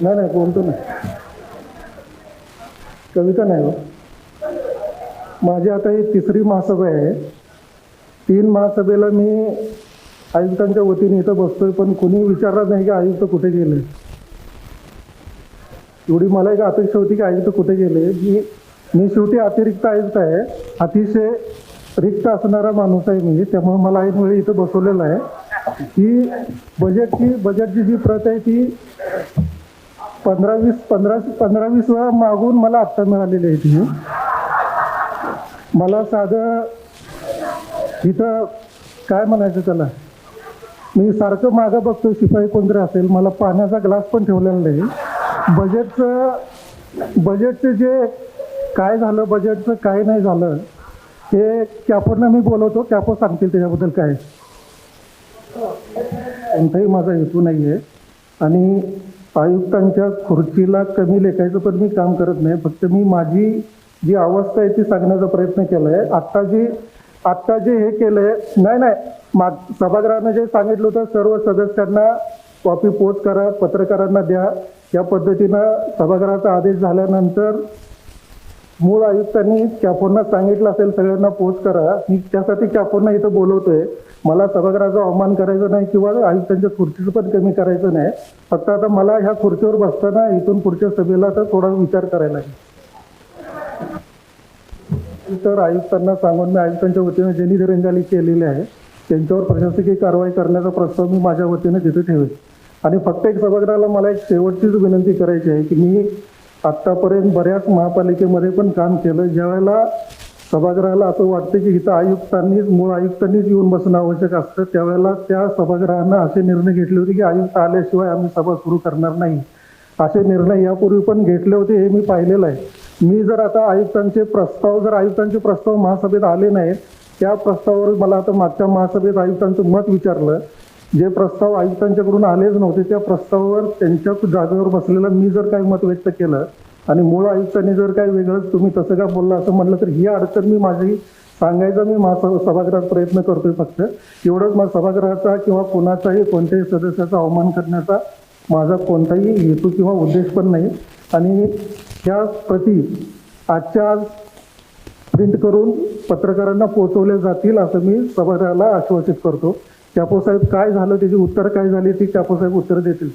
नाही नाही बोलतो ना. कविता नाही हो. माझी आता ही तिसरी महासभा आहे. 3 महासभेला मी आयुक्तांच्या वतीने इथं बसतोय, पण कुणी विचारलं नाही की आयुक्त कुठे गेले. एवढी मला एक अपेक्षा होती की आयुक्त कुठे गेले. मी शेवटी अतिरिक्त आयुक्त आहे, अतिशय रिक्त असणारा माणूस आहे मी. त्यामुळे मला ऐनवेळी इथं बसवलेलं आहे. ही बजेटची जी प्रत आहे ती 15-20 वेळा मागून मला आत्ता मिळालेली आहे. ती मला साधं इथं काय म्हणायचं त्याला, मी सारखं मागं बघतो शिपाई कोणतरी असेल, मला पाण्याचा ग्लास पण ठेवलेला नाही. बजेटचं जे काय झालं, बजेटचं काय नाही झालं हे कॅपोना मी बोलवतो, कॅपो सांगतील त्याच्याबद्दल काय. कोणताही माझा हेतू नाही आहे आणि आयुक्तांच्या खुर्चीला कमी लेखायचं पण मी काम करत नाही. फक्त मी माझी जी अवस्था आहे ती सांगण्याचा प्रयत्न केला आहे. आत्ता जे हे केलं आहे, नाही सभागृहानं जे सांगितलं होतं सर्व सदस्यांना कॉपी पोस्ट करा, पत्रकारांना द्या, या पद्धतीनं सभागृहाचा आदेश झाल्यानंतर मूळ आयुक्तांनी कॅपोना सांगितलं असेल सगळ्यांना पोस्ट करा. मी त्यासाठी कॅपोना इथं बोलवतोय. मला सभागृहाचा अवमान करायचं नाही किंवा आयुक्तांच्या खुर्चीचं पण कमी करायचं नाही. फक्त आता मला ह्या खुर्चीवर बसताना इथून पुढच्या सभेला तर थोडा विचार करायला लागेल. तर आयुक्तांना सांगून मी आयुक्तांच्या वतीने जे निधीरंगाली केलेले आहे त्यांच्यावर प्रशासकीय कारवाई करण्याचा प्रस्ताव मी माझ्या वतीने तिथे ठेवेल. आणि फक्त एक सभागृहाला मला एक शेवटचीच विनंती करायची आहे की मी आत्तापर्यंत बऱ्याच महापालिकेमध्ये पण काम केलं. ज्यावेळेला सभागृहाला असं वाटतं की इथं मूळ आयुक्तांनीच येऊन बसणं आवश्यक असतं, त्यावेळेला त्या सभागृहानं असे निर्णय घेतले होते की आयुक्त आल्याशिवाय आम्ही सभा सुरू करणार नाही. असे निर्णय यापूर्वी पण घेतले होते, हे मी पाहिलेलं आहे. मी जर आता आयुक्तांचे प्रस्ताव महासभेत आले नाहीत, त्या प्रस्तावावर मला आता मागच्या महासभेत आयुक्तांचं मत विचारलं. जे प्रस्ताव आयुक्तांच्याकडून आलेच नव्हते त्या प्रस्तावावर त्यांच्या जागेवर बसलेलं मी जर काही मत व्यक्त केलं आणि मूळ आयुक्तांनी जर काही वेगळंच तुम्ही तसं का बोलला असं म्हटलं तर ही अडचण मी माझी सांगायचा मी सभागृहात प्रयत्न करतोय. फक्त एवढंच माझा सभागृहाचा किंवा कोणाचाही कोणत्याही सदस्याचा अवमान करण्याचा माझा कोणताही हेतू किंवा उद्देश पण नाही. आणि ह्या प्रती आजच्या आज प्रिंट करून पत्रकारांना पोहोचवल्या जातील असं मी सभागृहाला आश्वासित करतो. कॅपोसाहेब काय झालं त्याची उत्तर काय झाली ती कॅपोसाहेब उत्तर देतील.